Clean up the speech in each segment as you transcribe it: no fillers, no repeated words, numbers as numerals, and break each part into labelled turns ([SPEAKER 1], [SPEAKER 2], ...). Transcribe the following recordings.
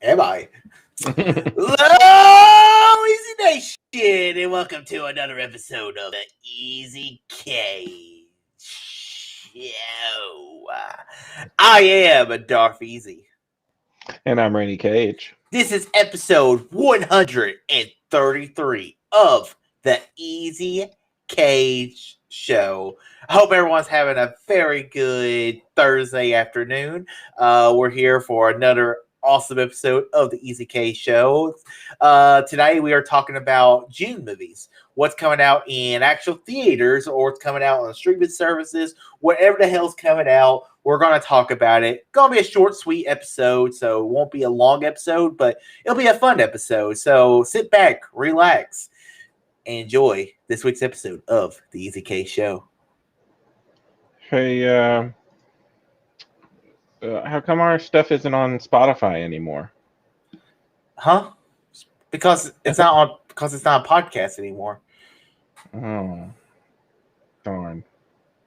[SPEAKER 1] Am I? Hello, Easy Nation, and welcome to another episode of the Easy K Show. I am Darth Easy.
[SPEAKER 2] And I'm Rainy Cage.
[SPEAKER 1] This is episode 133 of the Easy Cage Show. I hope everyone's having a very good Thursday afternoon. We're here for another awesome episode of the Easy K Show. Today we are talking about June movies. What's coming out in actual theaters or what's coming out on streaming services. Whatever the hell's coming out, we're going to talk about it. Going to be a short, sweet episode, so it won't be a long episode, but it'll be a fun episode. So sit back, relax, and enjoy this week's episode of the Easy K Show.
[SPEAKER 2] Hey, how come our stuff isn't on Spotify anymore?
[SPEAKER 1] Huh? Because it's not on. Because it's not a podcast anymore.
[SPEAKER 2] Oh, darn!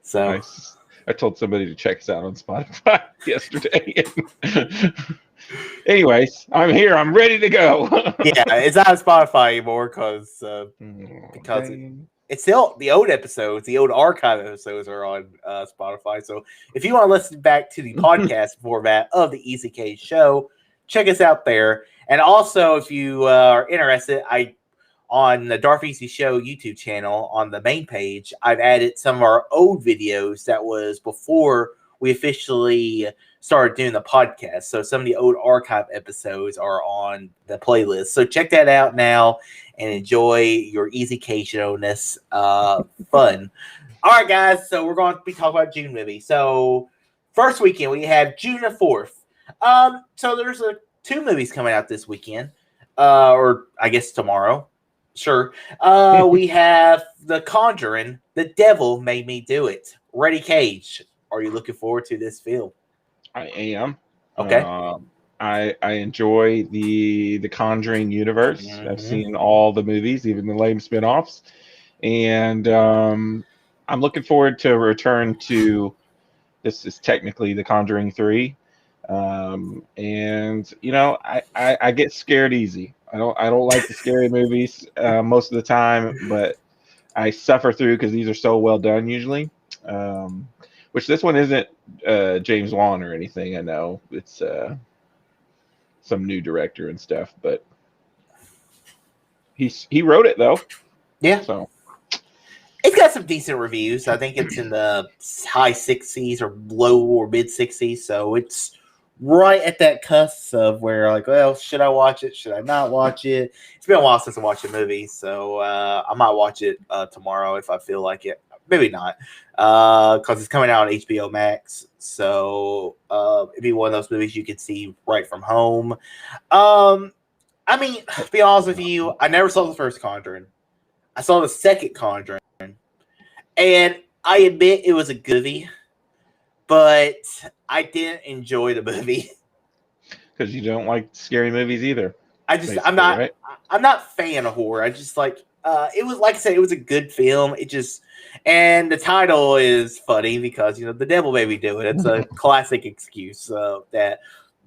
[SPEAKER 1] So
[SPEAKER 2] I told somebody to check us out on Spotify yesterday. Anyways, I'm here. I'm ready to go.
[SPEAKER 1] yeah, it's not on Spotify anymore because it's still the old episodes, the old archive episodes are on Spotify. So if you want to listen back to the podcast format of the Easy K Show, check us out there. And also, if you are interested, on the Darth Easy Show YouTube channel on the main page, I've added some of our old videos that was before we officially started doing the podcast. So some of the old archive episodes are on the playlist. So check that out now and enjoy your Easy K Show-ness. Fun. All right, guys. So we're going to be talking about June movies. So first weekend, we have June the 4th. So there's two movies coming out this weekend, or I guess tomorrow. Sure. We have The Conjuring, The Devil Made Me Do It. Reddy Cage, are you looking forward to this film?
[SPEAKER 2] I am.
[SPEAKER 1] Okay.
[SPEAKER 2] I enjoy the Conjuring universe. Mm-hmm. I've seen all the movies, even the lame spinoffs, and I'm looking forward to return to. This is technically The Conjuring 3. And you know, I get scared easy. I don't like the scary movies most of the time, but I suffer through because these are so well done usually. Which this one isn't James Wan or anything. I know it's some new director and stuff, but he wrote it though.
[SPEAKER 1] Yeah.
[SPEAKER 2] So
[SPEAKER 1] it's got some decent reviews. I think it's in the high 60s or low or mid 60s, so it's right at that cusp of where, like, well, should I watch it? Should I not watch it? It's been a while since I watched a movie, so I might watch it tomorrow if I feel like it. Maybe not, because it's coming out on HBO Max, so it'd be one of those movies you could see right from home. I mean, to be honest with you, I never saw the first Conjuring. I saw the second Conjuring, and I admit it was a good movie, but I didn't enjoy the movie
[SPEAKER 2] because you don't like scary movies either.
[SPEAKER 1] I'm not a fan of horror. I just like it was, like I said, it was a good film. It just, and the title is funny because, you know, the devil made me do it. It's a classic excuse that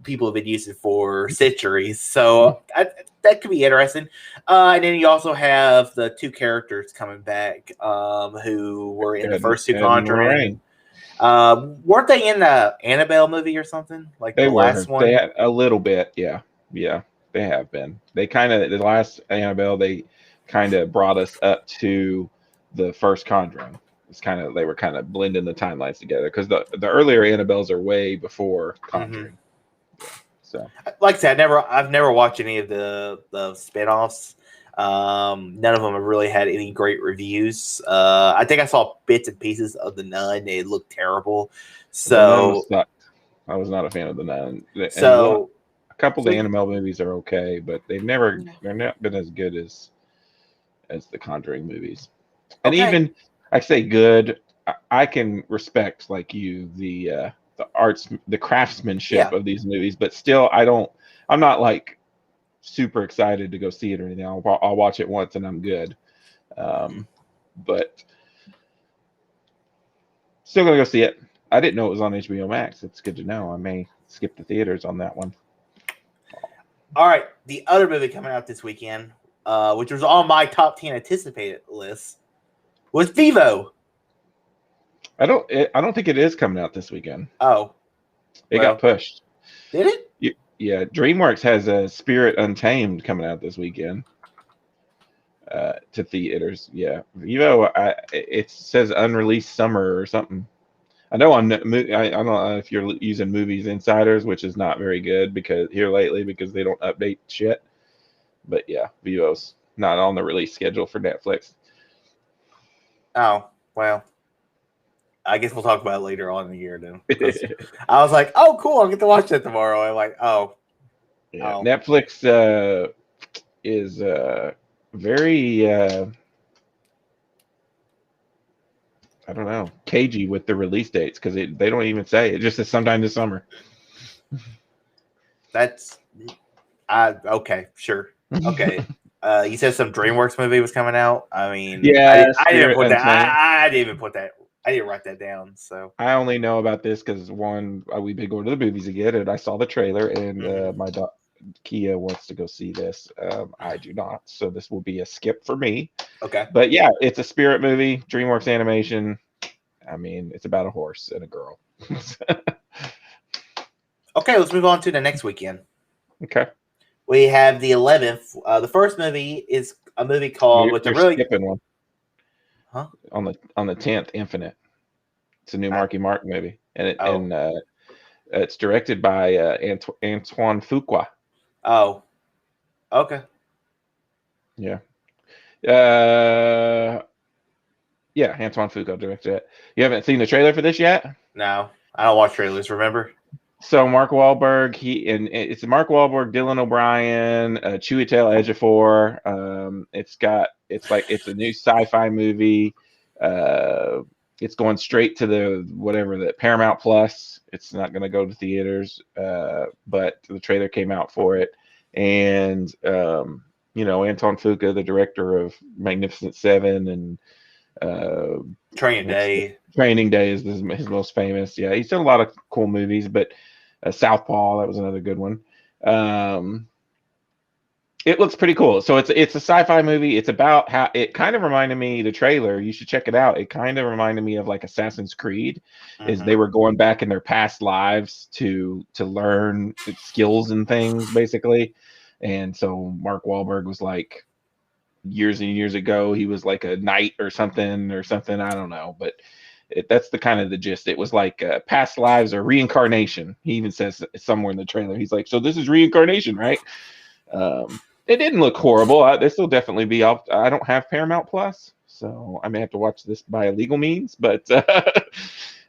[SPEAKER 1] people have been using for centuries. So that could be interesting. And then you also have the two characters coming back who were in the first two Conjuring. Weren't they in the Annabelle movie or something? Like
[SPEAKER 2] they
[SPEAKER 1] the last one?
[SPEAKER 2] They had a little bit, yeah. They have been. They kind of, the last Annabelle, they kind of brought us up to the first Conjuring. It's kind of, they were kind of blending the timelines together because the earlier Annabelles are way before Conjuring. Mm-hmm. Yeah, so,
[SPEAKER 1] like I said, I've never watched any of the spinoffs. None of them have really had any great reviews. I think I saw bits and pieces of The Nun. It looked terrible. So
[SPEAKER 2] I was not a fan of The Nun.
[SPEAKER 1] So
[SPEAKER 2] a couple of the Annabelle movies are okay, but they're not been as good as the Conjuring movies. And even, I say good, I can respect, like you, the arts, the craftsmanship of these movies, but still I'm not like super excited to go see it or anything. I'll watch it once and I'm good. But still gonna go see it. I didn't know it was on HBO Max. It's good to know. I may skip the theaters on that one.
[SPEAKER 1] All right, the other movie coming out this weekend, which was on my top 10 anticipated list, was Vivo.
[SPEAKER 2] I don't think it is coming out this weekend.
[SPEAKER 1] Oh,
[SPEAKER 2] It got pushed.
[SPEAKER 1] Did it?
[SPEAKER 2] Yeah, DreamWorks has a Spirit Untamed coming out this weekend to theaters. Yeah, Vivo. It says unreleased summer or something. I know I don't know if you're using Movies Insiders, which is not very good because they don't update shit. But yeah, Vivo's not on the release schedule for Netflix.
[SPEAKER 1] Oh, well. I guess we'll talk about it later on in the year then. I was like, oh, cool, I'll get to watch that tomorrow. I'm like, oh.
[SPEAKER 2] Yeah. Oh. Netflix is very, I don't know, cagey with the release dates because they don't even say. It just says sometime this summer.
[SPEAKER 1] That's, okay, sure. Okay. You said some DreamWorks movie was coming out. I mean,
[SPEAKER 2] yeah,
[SPEAKER 1] I didn't put that. I didn't even put that. I didn't write that down. So
[SPEAKER 2] I only know about this because we've been going to the movies again, and I saw the trailer, and my Kia wants to go see this. I do not, so this will be a skip for me.
[SPEAKER 1] Okay,
[SPEAKER 2] but yeah, it's a Spirit movie, DreamWorks animation. I mean, it's about a horse and a girl.
[SPEAKER 1] Okay, let's move on to the next weekend.
[SPEAKER 2] Okay.
[SPEAKER 1] We have the 11th. The first movie is a movie called
[SPEAKER 2] You're skipping one. Huh? On the 10th, Infinite. It's a new Marky Mark movie, and it's directed by Antoine Fuqua.
[SPEAKER 1] Oh, okay.
[SPEAKER 2] Yeah. Yeah, Antoine Fuqua directed it. You haven't seen the trailer for this yet?
[SPEAKER 1] No, I don't watch trailers. Remember?
[SPEAKER 2] So Mark Wahlberg, it's Mark Wahlberg, Dylan O'Brien, Chiwetel Ejiofor. It's a new sci-fi movie. It's going straight to the Paramount Plus. It's not going to go to theaters, but the trailer came out for it, and Anton Fuqua, the director of Magnificent Seven and
[SPEAKER 1] Training
[SPEAKER 2] Day is his most famous. Yeah, he's done a lot of cool movies, but Southpaw, that was another good one. It looks pretty cool. So it's a sci-fi movie. It's about how it kind of reminded me, the trailer, you should check it out. It kind of reminded me of like Assassin's Creed, is they were going back in their past lives to learn skills and things, basically. And so Mark Wahlberg was like, years and years ago, he was like a knight or something. I don't know, but that's the kind of the gist. It was like past lives or reincarnation. He even says somewhere in the trailer, he's like, so this is reincarnation, right? It didn't look horrible. This will definitely be up. I don't have Paramount Plus, so I may have to watch this by illegal means, but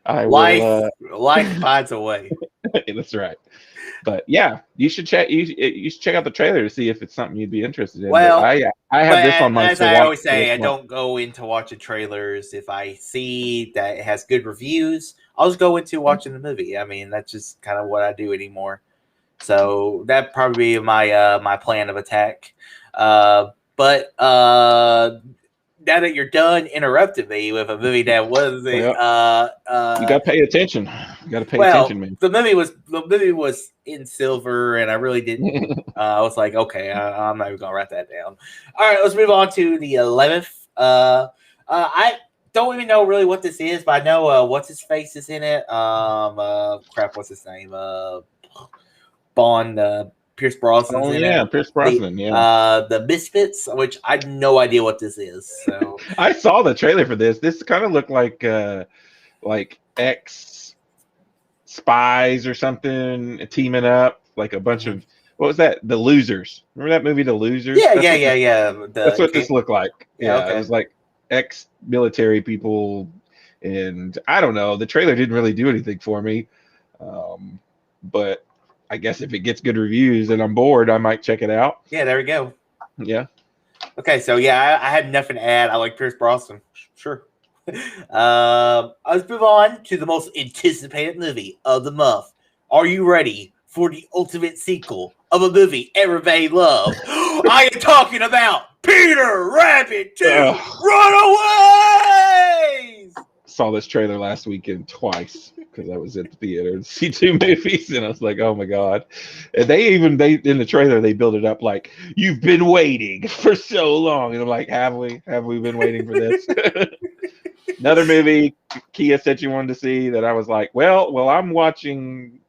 [SPEAKER 2] I will.
[SPEAKER 1] Life finds a way.
[SPEAKER 2] That's right. But yeah, you should check out the trailer to see if it's something you'd be interested in.
[SPEAKER 1] Well,
[SPEAKER 2] I have this on my.
[SPEAKER 1] As I always say, I don't go into watching trailers. If I see that it has good reviews, I'll just go into watching the movie. I mean, that's just kind of what I do anymore. So that'd probably be my plan of attack. But now that you're done interrupting me with a movie that was
[SPEAKER 2] you gotta pay attention. You gotta pay attention, man.
[SPEAKER 1] The movie was in silver, and I really didn't. I was like, okay, I'm not even gonna write that down. All right, let's move on to the 11th. I don't even know really what this is, but I know what's his face is in it. What's his name? Bond. Pierce Brosnan.
[SPEAKER 2] Oh yeah, Pierce Brosnan.
[SPEAKER 1] The Misfits, which I have no idea what this is. So
[SPEAKER 2] I saw the trailer for this. This kind of looked like ex spies or something teaming up, like a bunch of, what was that? The Losers. Remember that movie, The Losers?
[SPEAKER 1] Yeah.
[SPEAKER 2] That's what this looked like. Yeah,
[SPEAKER 1] okay.
[SPEAKER 2] It was like ex-military people, and I don't know. The trailer didn't really do anything for me, but I guess if it gets good reviews and I'm bored, I might check it out.
[SPEAKER 1] Yeah, there we go.
[SPEAKER 2] Yeah.
[SPEAKER 1] Okay, so yeah, I had nothing to add. I like Pierce Brosnan. Sure. Let's move on to the most anticipated movie of the month. Are you ready for the ultimate sequel of a movie everybody loves? I am talking about Peter Rabbit 2 Runaways!
[SPEAKER 2] saw this trailer last weekend twice because I was at the theater to see 2 movies, and I was like, "Oh my god!" And they in the trailer they build it up like you've been waiting for so long, and I'm like, "Have we? Have we been waiting for this?" Another movie Kia said you wanted to see that I was like, "Well, I'm watching,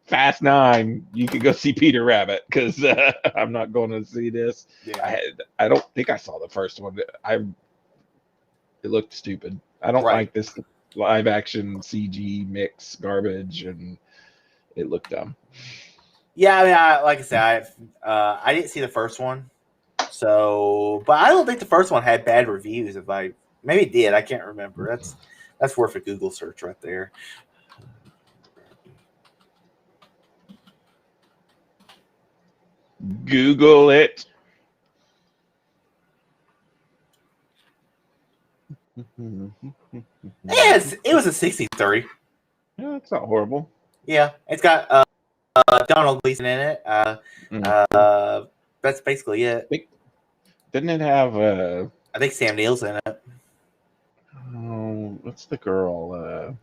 [SPEAKER 2] Fast 9. You can go see Peter Rabbit because I'm not going to see this."
[SPEAKER 1] Yeah.
[SPEAKER 2] I don't think I saw the first one. It looked stupid. I don't like this live action CG mix garbage, and it looked dumb.
[SPEAKER 1] Yeah, I mean, like I said, I didn't see the first one, so but I don't think the first one had bad reviews. Maybe it did, I can't remember. That's worth a Google search right there.
[SPEAKER 2] Google it.
[SPEAKER 1] Yes, it was a 63.
[SPEAKER 2] Yeah, it's not horrible.
[SPEAKER 1] Yeah, it's got Donald Gleason in it. That's basically it.
[SPEAKER 2] Didn't it have
[SPEAKER 1] I think Sam Neill's in it.
[SPEAKER 2] Oh, what's the girl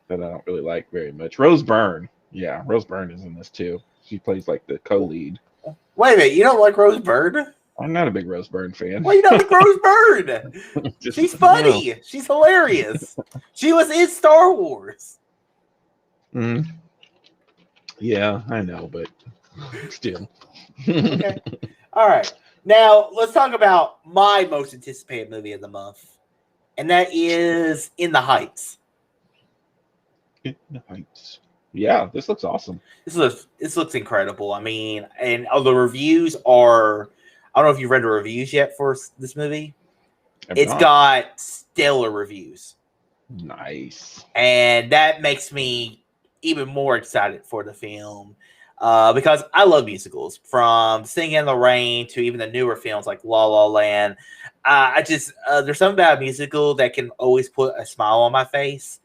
[SPEAKER 2] that I don't really like very much? Rose Byrne. Yeah, Rose Byrne is in this too. She plays like the co-lead.
[SPEAKER 1] Wait a minute, you don't like Rose Byrne?
[SPEAKER 2] I'm not a big Rose Byrne fan.
[SPEAKER 1] Why you don't like Rose Byrne? She's funny. No. She's hilarious. She was in Star Wars.
[SPEAKER 2] Yeah, I know, but still.
[SPEAKER 1] Okay. All right. Now, let's talk about my most anticipated movie of the month, and that is In the Heights.
[SPEAKER 2] In the Heights. Yeah, this looks awesome.
[SPEAKER 1] This looks incredible. I mean, and the reviews are... I don't know if you've read the reviews yet for this movie. It's got stellar reviews.
[SPEAKER 2] Nice.
[SPEAKER 1] And that makes me even more excited for the film because I love musicals. From Singing in the Rain to even the newer films like La La Land. There's something about a musical that can always put a smile on my face.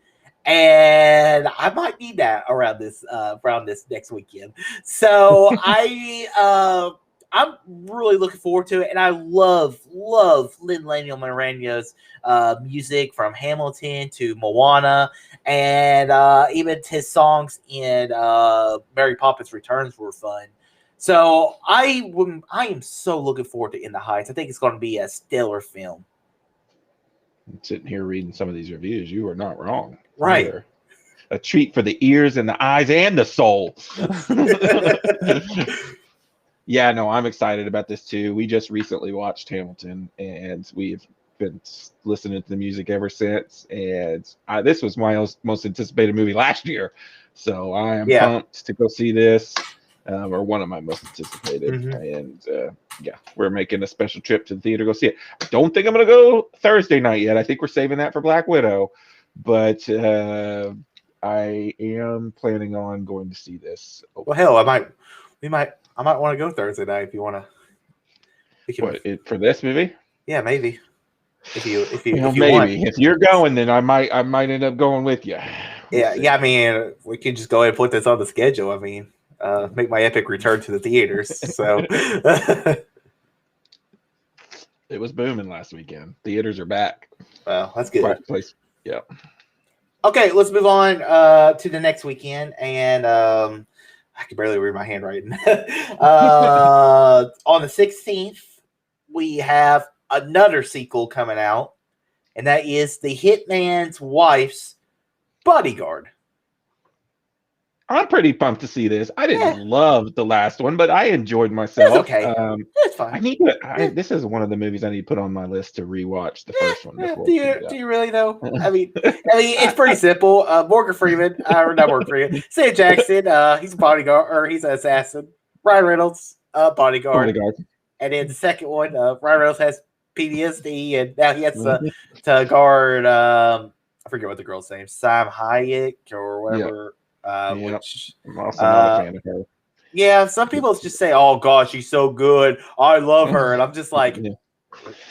[SPEAKER 1] And I might need that around this next weekend. So I'm really looking forward to it, and I love Lin-Manuel Miranda's music from Hamilton to Moana, and even his songs in Mary Poppins Returns were fun. So I am so looking forward to In the Heights. I think it's going to be a stellar film.
[SPEAKER 2] I'm sitting here reading some of these reviews. You are not wrong.
[SPEAKER 1] Right.
[SPEAKER 2] Either. A treat for the ears and the eyes and the soul. Yeah, no, I'm excited about this too. We just recently watched Hamilton, and we've been listening to the music ever since. And this was my most anticipated movie last year, so I am pumped to go see this, or one of my most anticipated. And we're making a special trip to the theater to go see it. I don't think I'm going to go Thursday night yet. I think we're saving that for Black Widow, but I am planning on going to see this.
[SPEAKER 1] Well, hell, I might want to go Thursday night if you want
[SPEAKER 2] to. For this movie?
[SPEAKER 1] Yeah, maybe. If you
[SPEAKER 2] maybe
[SPEAKER 1] want.
[SPEAKER 2] If you're going, then I might end up going with you.
[SPEAKER 1] Yeah. I mean, we can just go ahead and put this on the schedule. I mean, make my epic return to the theaters. So
[SPEAKER 2] it was booming last weekend. Theaters are back.
[SPEAKER 1] Well, that's good.
[SPEAKER 2] Place. Yeah.
[SPEAKER 1] Okay, let's move on to the next weekend, and I can barely read my handwriting. On the 16th, we have another sequel coming out, and that is The Hitman's Wife's Bodyguard.
[SPEAKER 2] I'm pretty pumped to see this. I didn't love the last one, but I enjoyed myself.
[SPEAKER 1] It's okay. It's fine.
[SPEAKER 2] This is one of the movies I need to put on my list to rewatch the first one.
[SPEAKER 1] Do you really though? I mean, it's pretty simple. Morgan Freeman, or not Morgan Freeman, Sam Jackson. He's a bodyguard, or he's an assassin. Ryan Reynolds, bodyguard. And then the second one, Ryan Reynolds has PTSD, and now he has to guard. I forget what the girl's name, Sam Hayek or whatever. Which
[SPEAKER 2] I'm also not a fan of her.
[SPEAKER 1] Yeah, some people just say, "Oh gosh, she's so good. I love her," and I'm just like,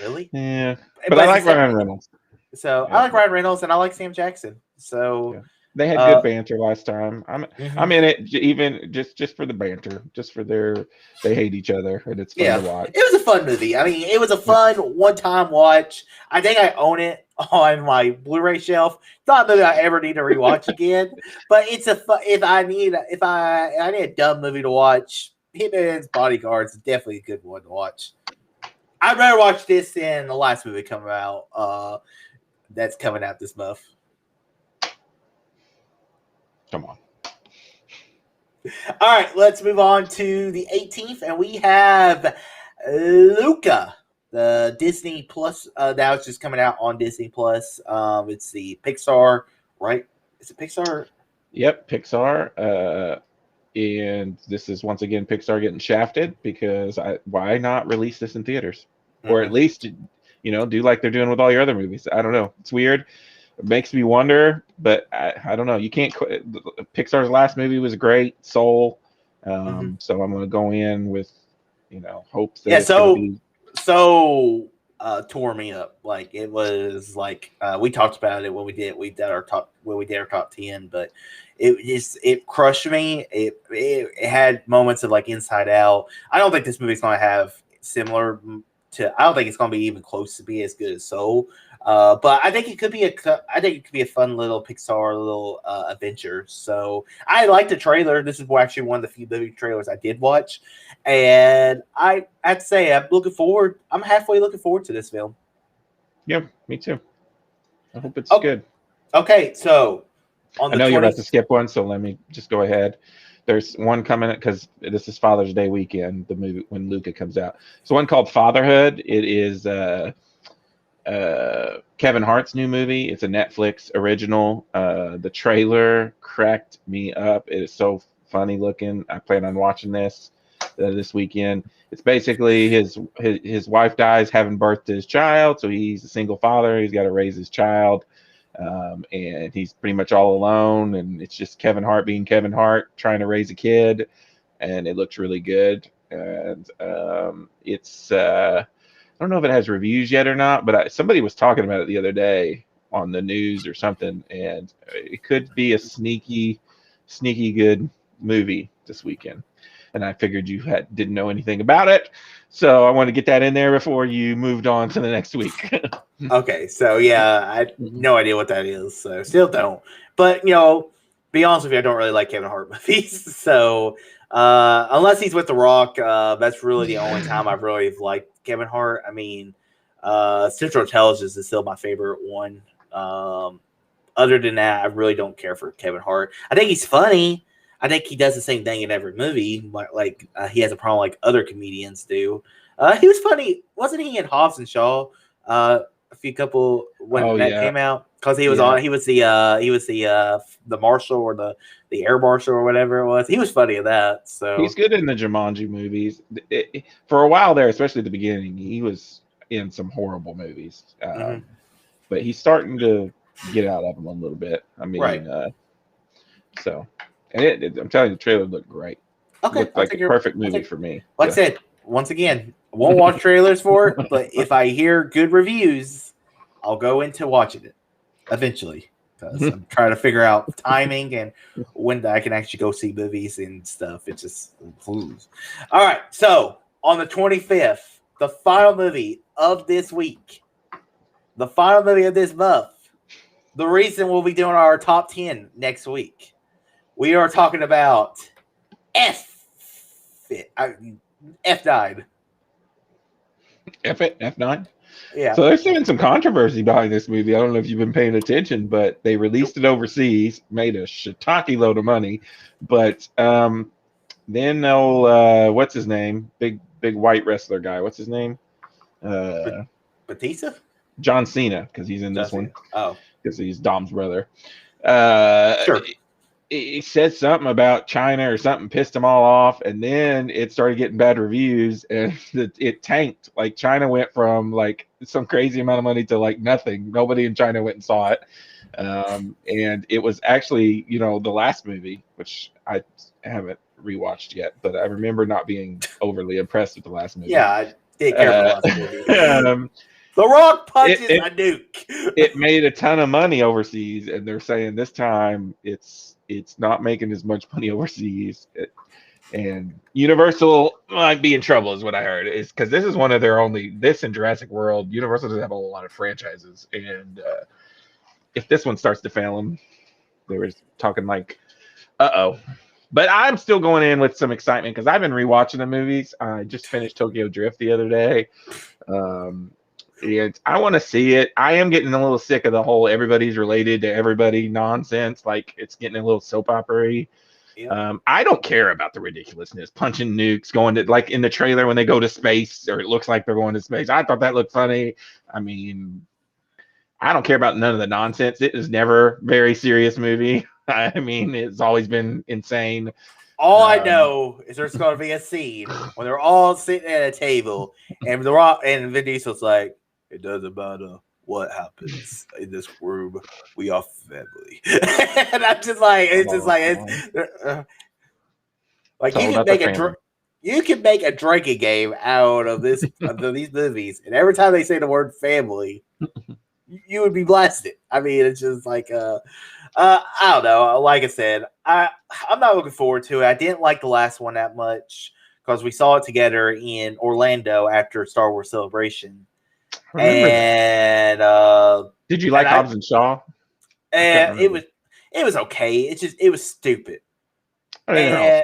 [SPEAKER 1] "Really?"
[SPEAKER 2] Yeah, but I like Ryan Reynolds.
[SPEAKER 1] So I like Ryan Reynolds, and I like Sam Jackson. So
[SPEAKER 2] They had good banter last time.
[SPEAKER 1] Mhm.
[SPEAKER 2] I'm in it even just for the banter, just for they hate each other and it's fun to watch.
[SPEAKER 1] It was a fun movie. I mean, it was a fun one-time watch. I think I own it on my Blu-ray shelf. Not that I ever need to rewatch again, but it's if I need a dumb movie to watch, Hitman's Bodyguard is definitely a good one to watch. I'd rather watch this than the last movie coming out. That's coming out this month.
[SPEAKER 2] Come on.
[SPEAKER 1] All right, let's move on to the 18th, and we have Luca, the Disney Plus. Now it's just coming out on Disney Plus. It's the Pixar, right? Is it Pixar?
[SPEAKER 2] Yep, Pixar. And this is once again Pixar getting shafted because why not release this in theaters, or at least do like they're doing with all your other movies? I don't know. It's weird. It makes me wonder, but I don't know. You can't. Pixar's last movie was great, Soul. So I'm going to go in with hopes that it's going to be.
[SPEAKER 1] So tore me up. Like it was like we talked about it when we did our top 10, but it crushed me. It had moments of like Inside Out. I don't think this movie's going to have similar to. I don't think it's going to be even close to be as good as Soul. But I think it could be a fun little Pixar little adventure. So I liked the trailer. This is actually one of the few movie trailers I did watch, and I have to say I'm halfway looking forward to this film.
[SPEAKER 2] Yeah, me too. I hope it's good.
[SPEAKER 1] Okay, so
[SPEAKER 2] I know you're about to skip one, so let me just go ahead. There's one coming because this is Father's Day weekend, the movie when Luca comes out. So one called Fatherhood. It is Kevin Hart's new movie. It's a Netflix original. The trailer cracked me up. It is so funny looking. I plan on watching this weekend. It's basically his wife dies having birthed his child, so he's a single father. He's got to raise his child, and he's pretty much all alone. And it's just Kevin Hart being Kevin Hart trying to raise a kid, and it looks really good. And it's I don't know if it has reviews yet or not, but somebody was talking about it the other day on the news or something, and it could be a sneaky good movie this weekend. And I figured you didn't know anything about it, so I wanted to get that in there before you moved on to the next week.
[SPEAKER 1] Okay, so yeah, I have no idea what that is, so still don't. But be honest with you, I don't really like Kevin Hart movies, so unless he's with The Rock, that's really the only time I've really liked Kevin Hart. I mean, Central Intelligence is still my favorite one. Other than that, I really don't care for Kevin Hart. I think he's funny. I think he does the same thing in every movie. Like he has a problem like other comedians do. He was funny, wasn't he? In Hobbs and Shaw, a few couple when that came out, because he was on. He was the marshal or the air marshal or whatever it was. He was funny in that. So
[SPEAKER 2] he's good in the Jumanji movies. For a while there, especially at the beginning, he was in some horrible movies. But he's starting to get out of them a little bit. I mean, so. And I'm telling you, the trailer looked great.
[SPEAKER 1] Okay,
[SPEAKER 2] looked like a perfect movie for me.
[SPEAKER 1] Like I said, once again, I won't watch trailers for it, but if I hear good reviews, I'll go into watching it eventually, because I'm trying to figure out timing and when I can actually go see movies and stuff. It just flews. All right, so on the 25th, the final movie of this week, the final movie of this month, the reason we'll be doing our top 10 next week. We are talking about F9.
[SPEAKER 2] F9?
[SPEAKER 1] Yeah.
[SPEAKER 2] So there's been some controversy behind this movie. I don't know if you've been paying attention, but they released it overseas, made a shiitake load of money. But then they'll, what's his name? Big white wrestler guy. What's his name?
[SPEAKER 1] Batista?
[SPEAKER 2] John Cena, because he's in this one.
[SPEAKER 1] Oh.
[SPEAKER 2] Because he's Dom's brother.
[SPEAKER 1] Sure.
[SPEAKER 2] He said something about China or something, pissed them all off, and then it started getting bad reviews, and it tanked. Like China went from like some crazy amount of money to like nothing. Nobody in China went and saw it, and it was actually the last movie, which I haven't rewatched yet, but I remember not being overly impressed with the last movie.
[SPEAKER 1] Yeah, I did care for the last movie. The Rock punches a nuke.
[SPEAKER 2] It made a ton of money overseas, and they're saying this time it's not making as much money overseas. And Universal might be in trouble, is what I heard. Is because this is one of their only, this and Jurassic World. Universal doesn't have a lot of franchises, and if this one starts to fail them, they were talking like, uh-oh. But I'm still going in with some excitement because I've been rewatching the movies. I just finished Tokyo Drift the other day. And I want to see it. I am getting a little sick of the whole everybody's related to everybody nonsense. Like, it's getting a little soap opera-y. Yep. I don't care about the ridiculousness, punching nukes, going to, like in the trailer when they go to space, or it looks like they're going to space. I thought that looked funny. I mean, I don't care about none of the nonsense. It is never a very serious movie. I mean, it's always been insane.
[SPEAKER 1] All I know is there's going to be a scene where they're all sitting at a table, and The Rock and Vin Diesel's like, "It doesn't matter what happens in this room. We are family." And I'm just like, it's just like, like you can make a drinking game out of this of these movies, and every time they say the word family, you would be blasted. I mean, it's just like, I don't know. Like I said, I'm not looking forward to it. I didn't like the last one that much because we saw it together in Orlando after Star Wars Celebration. And
[SPEAKER 2] did you like Hobbs and Shaw?
[SPEAKER 1] And it was okay. It was stupid.
[SPEAKER 2] I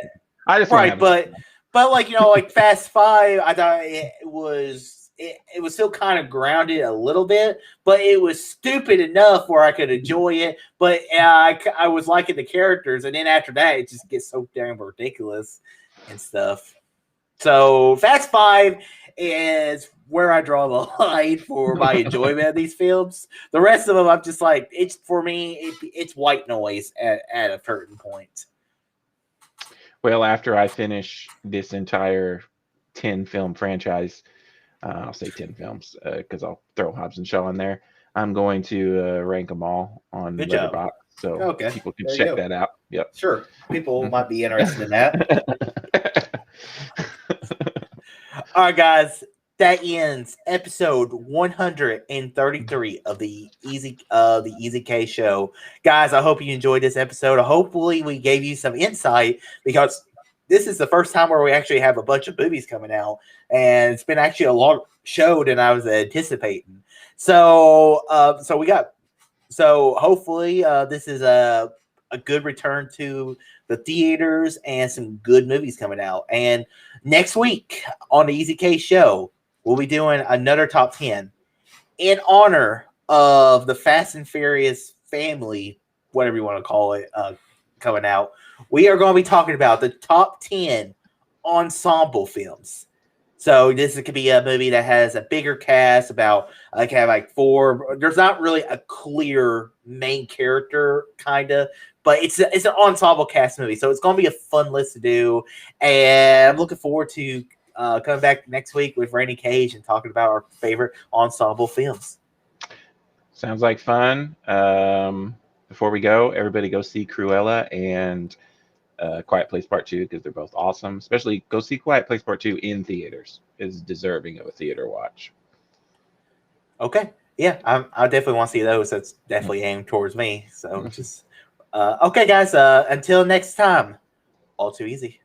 [SPEAKER 2] just
[SPEAKER 1] right, but like, you know, like Fast Five, I thought it was still kind of grounded a little bit, but it was stupid enough where I could enjoy it. But I was liking the characters, and then after that, it just gets so damn ridiculous and stuff. So Fast Five is where I draw the line for my enjoyment of these films. The rest of them, I'm just like, it's for me, it's white noise at a certain point.
[SPEAKER 2] Well, after I finish this entire 10 film franchise, I'll say 10 films because I'll throw Hobbs and Shaw in there. I'm going to rank them all on Letterboxd, so people can check that out. Yep.
[SPEAKER 1] Sure. People might be interested in that. All right, guys. That ends episode 133 of the Easy K Show. Guys, I hope you enjoyed this episode. Hopefully we gave you some insight, because this is the first time where we actually have a bunch of movies coming out, and it's been actually a long show than I was anticipating. So hopefully this is a good return to the theaters and some good movies coming out. And next week on the Easy K Show, we'll be doing another top 10 in honor of the Fast and Furious family, whatever you want to call it, coming out. We are going to be talking about the top 10 ensemble films. So this could be a movie that has a bigger cast, about like four. There's not really a clear main character, kind of, but it's an ensemble cast movie. So it's going to be a fun list to do, and I'm looking forward to coming back next week with Randy Cage and talking about our favorite ensemble films.
[SPEAKER 2] Sounds like fun. Before we go, everybody go see Cruella and Quiet Place Part 2, because they're both awesome. Especially go see Quiet Place Part 2 in theaters. Is deserving of a theater watch.
[SPEAKER 1] Okay. Yeah, I definitely want to see those. That's definitely aimed towards me. So just okay, guys. Until next time, all too easy.